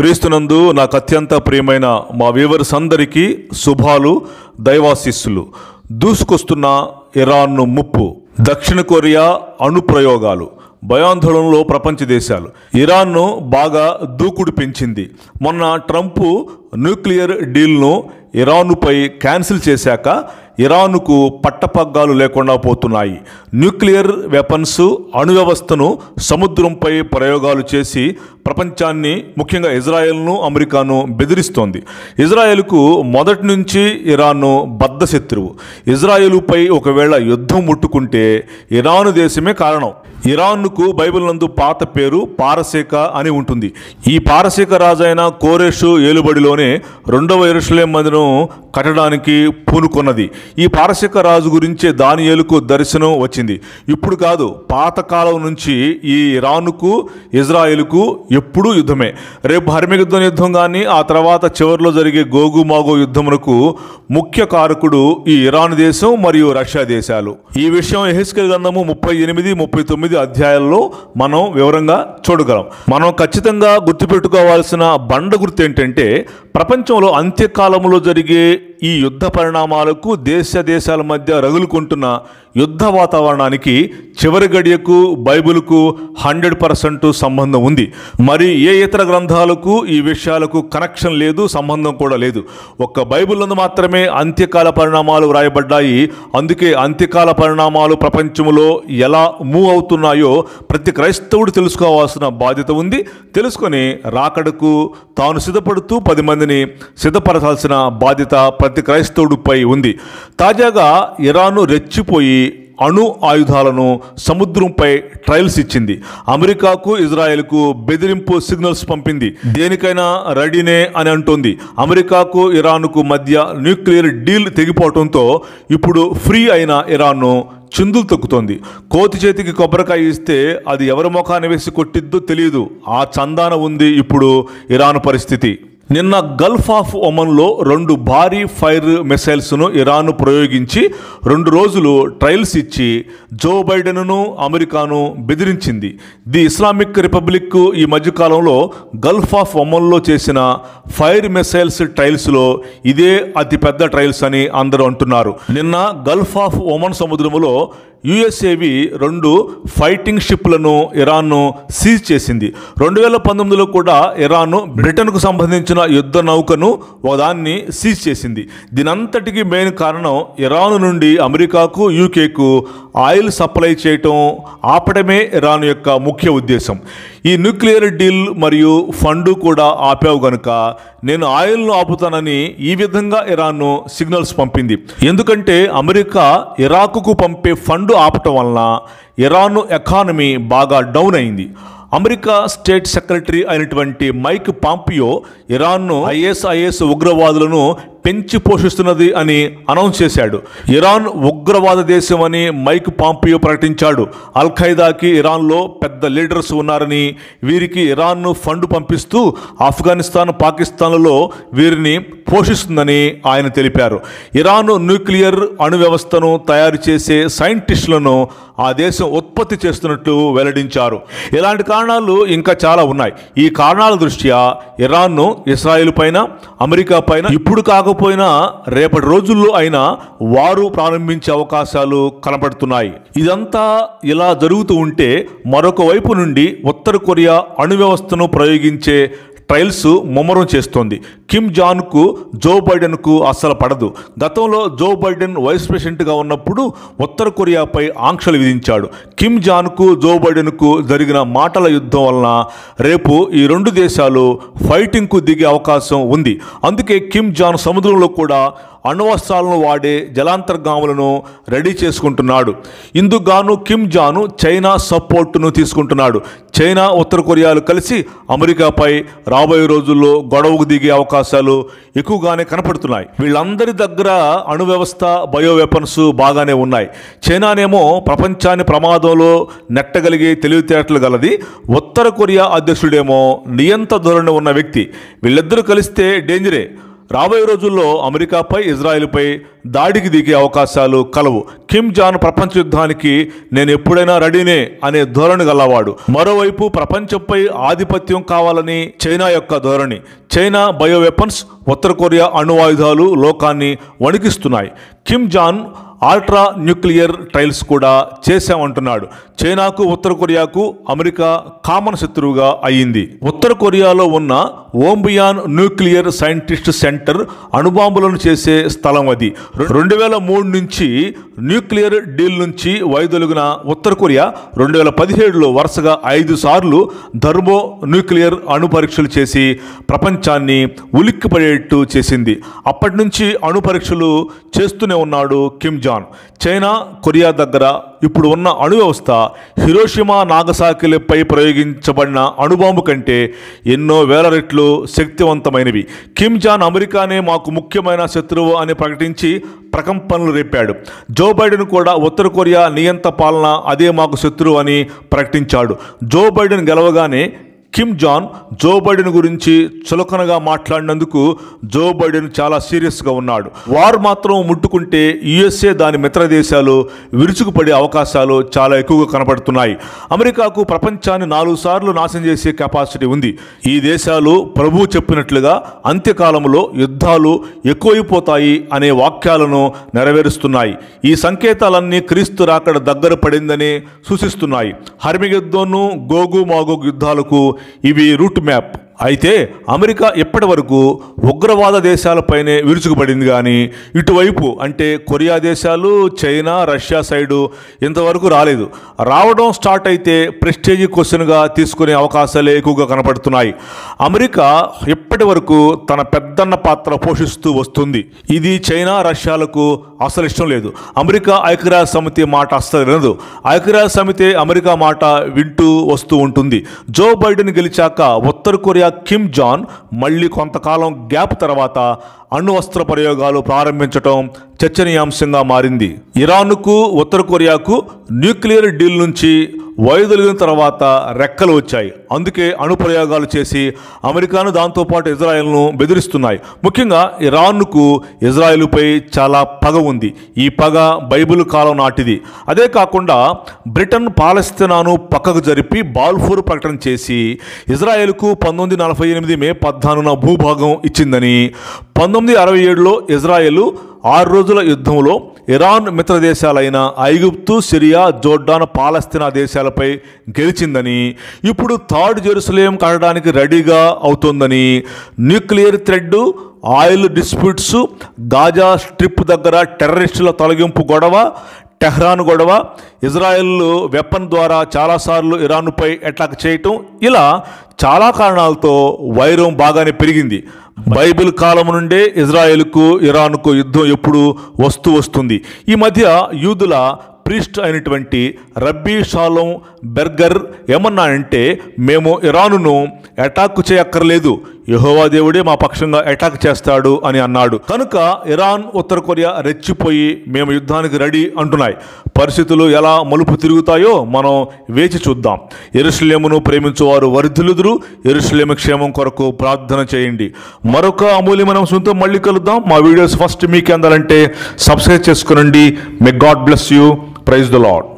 క్రీస్తునందు నాకు అత్యంత ప్రియమైన మా వ్యూవర్స్ అందరికీ శుభాలు, దైవాశీస్సులు. దూసుకొస్తున్న ఇరాన్ ముప్పు, దక్షిణ కొరియా అణుప్రయోగాలు, భయాందోళనలో ప్రపంచ దేశాలు. ఇరాన్ను బాగా దూకుడు పెంచింది. మొన్న ట్రంప్ న్యూక్లియర్ డీల్ను ఇరాన్పై క్యాన్సిల్ చేశాక ఇరాన్కు పట్టపగ్గాలు లేకుండా పోతున్నాయి. న్యూక్లియర్ వెపన్స్, అణువ్యవస్థను సముద్రంపై ప్రయోగాలు చేసి ప్రపంచాన్ని, ముఖ్యంగా ఇజ్రాయెల్ను, అమెరికాను బెదిరిస్తోంది. ఇజ్రాయెల్కు మొదటి నుంచి ఇరాన్ బద్ధశత్రువు. ఇజ్రాయెలుపై ఒకవేళ యుద్ధం ముట్టుకుంటే ఇరాను దేశమే కారణం. ఇరాన్కు బైబిల్ నందు పాత పేరు పారసీక అని ఉంటుంది. ఈ పారసీక రాజైన కోరెషు ఏలుబడిలోనే రెండవ యెరూషలేము మందిరం కట్టడానికి పూనుకొన్నది. ఈ పారసీక రాజు గురించే దానియేలుకు దర్శనం వచ్చింది. ఇప్పుడు కాదు, పాతకాలం నుంచి ఈ ఇరాన్కు ఇజ్రాయెల్కు ఎప్పుడూ యుద్ధమే. రేపు హర్మగిద్దోను యుద్ధం కానీ ఆ తర్వాత చివరిలో జరిగే గోగు మాగో యుద్ధమునకు ముఖ్య కారకుడు ఈ ఇరాన్ దేశం మరియు రష్యా దేశాలు. ఈ విషయం యెహెజ్కేలు గ్రంథము 38, 39 అధ్యాయాల్లో మనం వివరంగా చూడగలం. మనం ఖచ్చితంగా గుర్తుపెట్టుకోవాల్సిన బండ గుర్తు ఏంటంటే, ప్రపంచంలో అంత్యకాలంలో జరిగే ఈ యుద్ధ పరిణామాలకు, దేశాల మధ్య రగులుకుంటున్న యుద్ధ వాతావరణానికి చివరి గడియకు బైబిల్కు 100% సంబంధం ఉంది. మరి ఏ ఇతర గ్రంథాలకు ఈ విషయాలకు కనెక్షన్ లేదు, సంబంధం కూడా లేదు. ఒక్క బైబిల్ నందు మాత్రమే అంత్యకాల పరిణామాలు వ్రాయబడ్డాయి. అందుకే అంత్యకాల పరిణామాలు ప్రపంచంలో ఎలా మూవ్ అవుతున్నాయో ప్రతి క్రైస్తవుడు తెలుసుకోవాల్సిన బాధ్యత ఉంది. తెలుసుకొని రాకడకు తాను సిద్ధపడుతూ 10 మందిని సిద్ధపరచాల్సిన బాధ్యత ప్రతి క్రైస్తవుడిపై ఉంది. తాజాగా ఇరాన్ రెచ్చిపోయి అణు ఆయుధాలను సముద్రంపై ట్రయల్స్ ఇచ్చింది. అమెరికాకు, ఇజ్రాయెల్కు బెదిరింపు సిగ్నల్స్ పంపింది. దేనికైనా రెడీనే అని అంటోంది. అమెరికాకు, ఇరాన్కు మధ్య న్యూక్లియర్ డీల్ తెగిపోవడంతో ఇప్పుడు ఫ్రీ అయిన ఇరాన్ను చిందులు తొక్కుతోంది. కోతి చేతికి కొబ్బరికాయ ఇస్తే అది ఎవరి ముఖాన్ని వేసి కొట్టిద్దో తెలియదు. ఆ చందాన ఉంది ఇప్పుడు ఇరాన్ పరిస్థితి. నిన్న గల్ఫ్ ఆఫ్ ఒమన్లో 2 భారీ ఫైర్ మిసైల్స్ను ఇరాన్ ప్రయోగించి 2 రోజులు ట్రయల్స్ ఇచ్చి జో బైడెన్ను, అమెరికాను బెదిరించింది. ది ఇస్లామిక్ రిపబ్లిక్ ఈ మధ్యకాలంలో గల్ఫ్ ఆఫ్ ఒమన్లో చేసిన ఫైర్ మిసైల్స్ ట్రయల్స్లో ఇదే అతిపెద్ద ట్రయల్స్ అని అందరూ అంటున్నారు. నిన్న గల్ఫ్ ఆఫ్ ఒమన్ సముద్రములో యుఎస్ఏవి 2 ఫైటింగ్ షిప్లను ఇరాన్ సీజ్ చేసింది. 2019లో కూడా ఇరాన్ బ్రిటన్కు సంబంధించిన యుద్ధ నౌకను ఒకదాన్ని సీజ్ చేసింది. దీనంతటికీ మెయిన్ కారణం ఇరాన్ నుండి అమెరికాకు, యూకేకు ఆయిల్ సప్లై చేయటం ఆపడమే ఇరాన్ యొక్క ముఖ్య ఉద్దేశం. ఈ న్యూక్లియర్ డీల్ మరియు ఫండ్ కూడా ఆపావు గనుక నేను ఆయిల్ను ఆపుతానని ఈ విధంగా ఇరాన్ సిగ్నల్స్ పంపింది. ఎందుకంటే అమెరికా ఇరాకుకు పంపే ఫండ్ ఆపటం వలన ఇరాన్ ఎకానమీ బాగా డౌన్ అయింది. అమెరికా స్టేట్ సెక్రటరీ అయినటువంటి మైక్ పాంపియో ఇరాన్ను ఐఎస్ఐఎస్ ఉగ్రవాదులను పెంచి పోషిస్తున్నది అని అనౌన్స్ చేశాడు. ఇరాన్ ఉగ్రవాద దేశం అని మైక్ పాంపియో ప్రకటించాడు. అల్ ఖైదాకి ఇరాన్లో పెద్ద లీడర్స్ ఉన్నారని, వీరికి ఇరాన్ను ఫండ్ పంపిస్తూ ఆఫ్ఘనిస్తాన్, పాకిస్తాన్లలో వీరిని పోషిస్తుందని ఆయన తెలిపారు. ఇరాన్ న్యూక్లియర్ అణు వ్యవస్థను తయారు చేసే సైంటిస్టులను ఆ దేశం ఉత్పత్తి చేస్తున్నట్లు వెల్లడించారు. ఇలాంటి కారణాలు ఇంకా చాలా ఉన్నాయి. ఈ కారణాల దృష్ట్యా ఇరాన్ను ఇస్రాయేల్ పైన, అమెరికా పైన ఇప్పుడు కాకపోయినా రేపటి రోజుల్లో అయినా వారు ప్రారంభించే అవకాశాలు కనపడుతున్నాయి. ఇదంతా ఇలా జరుగుతూ ఉంటే మరొక వైపు నుండి ఉత్తర కొరియా అణు వ్యవస్థను ప్రయోగించే ట్రయల్స్ ముమ్మరం చేస్తోంది. కిమ్ జాన్కు, జో బైడెన్కు అస్సలు పడదు. గతంలో జో బైడెన్ వైస్ ప్రెసిడెంట్గా ఉన్నప్పుడు ఉత్తర కొరియాపై ఆంక్షలు విధించాడు. కిమ్ జాన్కు, జో బైడెన్కు జరిగిన మాటల యుద్ధం వలన రేపు ఈ 2 దేశాలు ఫైటింగ్కు దిగే అవకాశం ఉంది. అందుకే కిమ్ జాన్ సముద్రంలో కూడా అణ్వస్త్రాలను వాడే జలాంతర్గాములను రెడీ చేసుకుంటున్నాడు. ఇందుకు గాను కిమ్ జాను చైనా సపోర్టును తీసుకుంటున్నాడు. చైనా, ఉత్తర కొరియాలు కలిసి అమెరికాపై రాబోయే రోజుల్లో గొడవకు దిగే అవకాశాలు ఎక్కువగానే కనపడుతున్నాయి. వీళ్ళందరి దగ్గర అణు వ్యవస్థ, బయో వెపన్స్ బాగానే ఉన్నాయి. చైనానేమో ప్రపంచాన్ని ప్రమాదంలో నెట్టగలిగే తెలివితేటలు గలది. ఉత్తర కొరియా అధ్యక్షుడేమో నియంత ధోరణి ఉన్న వ్యక్తి. వీళ్ళిద్దరూ కలిస్తే డేంజరే. రాబోయే రోజుల్లో అమెరికాపై ఇజ్రాయెల్పై దాడికి దిగే అవకాశాలు కలవు. కిమ్ జాన్ ప్రపంచ యుద్ధానికి నేను ఎప్పుడైనా రెడీనే అనే ధోరణి గలవాడు. మరోవైపు ప్రపంచంపై ఆధిపత్యం కావాలని చైనా యొక్క ధోరణి. చైనా బయో వెపన్స్, ఉత్తర కొరియా అణువాయుధాలు లోకాన్ని వణికిస్తున్నాయి. Kim Jong ultra nuclear trials కూడా చేశామంటున్నాడు. చైనాకు ఉత్తర కొరియాకు అమెరికా కామన్ శత్రువుగా అయ్యింది. ఉత్తర కొరియాలో ఉన్న ఓంబియాన్ న్యూక్లియర్ సైంటిస్ట్ సెంటర్ అణుబాంబులను చేసే స్థలం అది. 2003 నుంచి న్యూక్లియర్ డీల్ నుంచి వైదొలిగిన ఉత్తర కొరియా 2017లో వరుసగా 5 సార్లు థర్మో న్యూక్లియర్ అణు పరీక్షలు చేసి ప్రపంచాన్ని ఉలిక్కిపడేట్టు చేసింది. అప్పటి నుంచి అణు పరీక్షలు చేస్తూనే ఉన్నాడు కిమ్ జాన్. చైనా, కొరియా దగ్గర ఇప్పుడు ఉన్న అణు వ్యవస్థ హిరోషిమా, నాగసాకిలపై ప్రయోగించబడిన అణుబాంబు కంటే ఎన్నో వేల రెట్లు శక్తివంతమైనవి. కిమ్ జాన్ అమెరికానే మాకు ముఖ్యమైన శత్రువు అని ప్రకటించి ప్రకంపనలు రేపాడు. జో బైడెన్ కూడా ఉత్తర కొరియా నియంత పాలన అదే మాకు శత్రువు అని ప్రకటించాడు. జో బైడెన్ గెలవగానే కిమ్ జాన్ జో బైడెన్ గురించి చులకనగా మాట్లాడినందుకు జో బైడెన్ చాలా సీరియస్గా ఉన్నాడు. వారు మాత్రం ముట్టుకుంటే యుఎస్ఏ, దాని మిత్ర దేశాలు విరుచుకుపడే అవకాశాలు చాలా ఎక్కువగా కనపడుతున్నాయి. అమెరికాకు ప్రపంచాన్ని 4 సార్లు నాశనం చేసే కెపాసిటీ ఉంది. ఈ దేశాలు ప్రభువు చెప్పినట్లుగా అంత్యకాలంలో యుద్ధాలు ఎక్కువైపోతాయి అనే వాక్యాలను నెరవేరుస్తున్నాయి. ఈ సంకేతాలన్నీ క్రీస్తు రాకడ దగ్గర పడిందని సూచిస్తున్నాయి. హర్మిగెద్దోను, గోగు మాగోగు యుద్ధాలకు ఇవి రూట్ మ్యాప్. అయితే అమెరికా ఇప్పటి వరకు ఉగ్రవాద దేశాలపైనే విరుచుకుపడింది, కానీ ఇటువైపు అంటే కొరియా దేశాలు, చైనా, రష్యా సైడు ఇంతవరకు రాలేదు. రావడం స్టార్ట్ అయితే ప్రెస్టేజీ క్వశ్చన్గా తీసుకునే అవకాశాలే ఎక్కువగా కనపడుతున్నాయి. అమెరికా ఇప్పటి వరకు తన పెద్దన్న పాత్ర పోషిస్తూ వస్తుంది. ఇది చైనా, రష్యాలకు అసలు ఇష్టం లేదు. అమెరికా ఐక్యరాజ్య సమితి మాట అస్సలు వినదు. ఐక్యరాజ్య సమితి అమెరికా మాట వింటూ వస్తూ ఉంటుంది. జో బైడెన్ గెలిచాక ఉత్తర కొరియా కిమ్ జాన్ మళ్ళీ కొంతకాలం గ్యాప్ తర్వాత అణ్వస్త్ర ప్రయోగాలు ప్రారంభించడం చర్చనీయాంశంగా మారింది. ఇరాన్కు, ఉత్తర కొరియాకు న్యూక్లియర్ డీల్ నుంచి వైదొలిగిన తర్వాత రెక్కలు వచ్చాయి. అందుకే అణు ప్రయోగాలు చేసి అమెరికాను, దాంతోపాటు ఇజ్రాయెల్ను బెదిరిస్తున్నాయి. ముఖ్యంగా ఇరాన్కు ఇజ్రాయెల్పై చాలా పగ ఉంది. ఈ పగ బైబిల్ కాలం నాటిది. అదే కాకుండా బ్రిటన్ పాలస్తీనాను పక్కకు జరిపి బాల్ఫూర్ ప్రకటన చేసి ఇజ్రాయెల్కు 1948 మే 14న భూభాగం ఇచ్చిందని, 1967లో ఇజ్రాయెల్ 6 రోజుల యుద్ధంలో ఇరాన్ మిత్ర దేశాలైన ఐగుప్తు, సిరియా, జోర్డాన్, పాలస్తీనా దేశాలపై గెలిచిందని, ఇప్పుడు థర్డ్ జెరూసలేం కట్టడానికి రెడీగా అవుతోందని, nuclear threat, oil disputes, Gaza strip దగ్గర టెర్రరిస్టుల తొలగింపు గొడవ, టెహ్రాన్ గొడవ, ఇజ్రాయెల్ వెపన్ ద్వారా చాలాసార్లు ఇరాన్పై అటాక్ చేయటం, ఇలా చాలా కారణాలతో వైరం బాగానే పెరిగింది. బైబిల్ కాలం నుండే ఇజ్రాయెల్కు, ఇరాన్కు యుద్ధం ఎప్పుడు వస్తుంది. ఈ మధ్య యూదుల ప్రీస్ట్ అయినటువంటి రబ్బీ షాలోమ్ బెర్గర్ ఏమన్నాడంటే, మేము ఇరానును అటాక్ చేయక్కర్లేదు, యెహోవా దేవుడే మా పక్షంగా అటాక్ చేస్తాడు అని అన్నాడు. కనుక ఇరాన్, ఉత్తర కొరియా రెచ్చిపోయి మేము యుద్ధానికి రెడీ అంటున్నాయి. పరిస్థితులు ఎలా మలుపు తిరుగుతాయో మనం వేచి చూద్దాం. యెరూషలేమును ప్రేమించువారు వర్ధిల్లుదురు. యెరూషలేము క్షేమం కొరకు ప్రార్థన చేయండి. మరొక అమూల్యమైన అంశంతో మళ్ళీ కలుద్దాం. మా వీడియోస్ ఫస్ట్ మీకు అందాలంటే సబ్స్క్రైబ్ చేసుకోనండి. May God bless you. Praise the lord.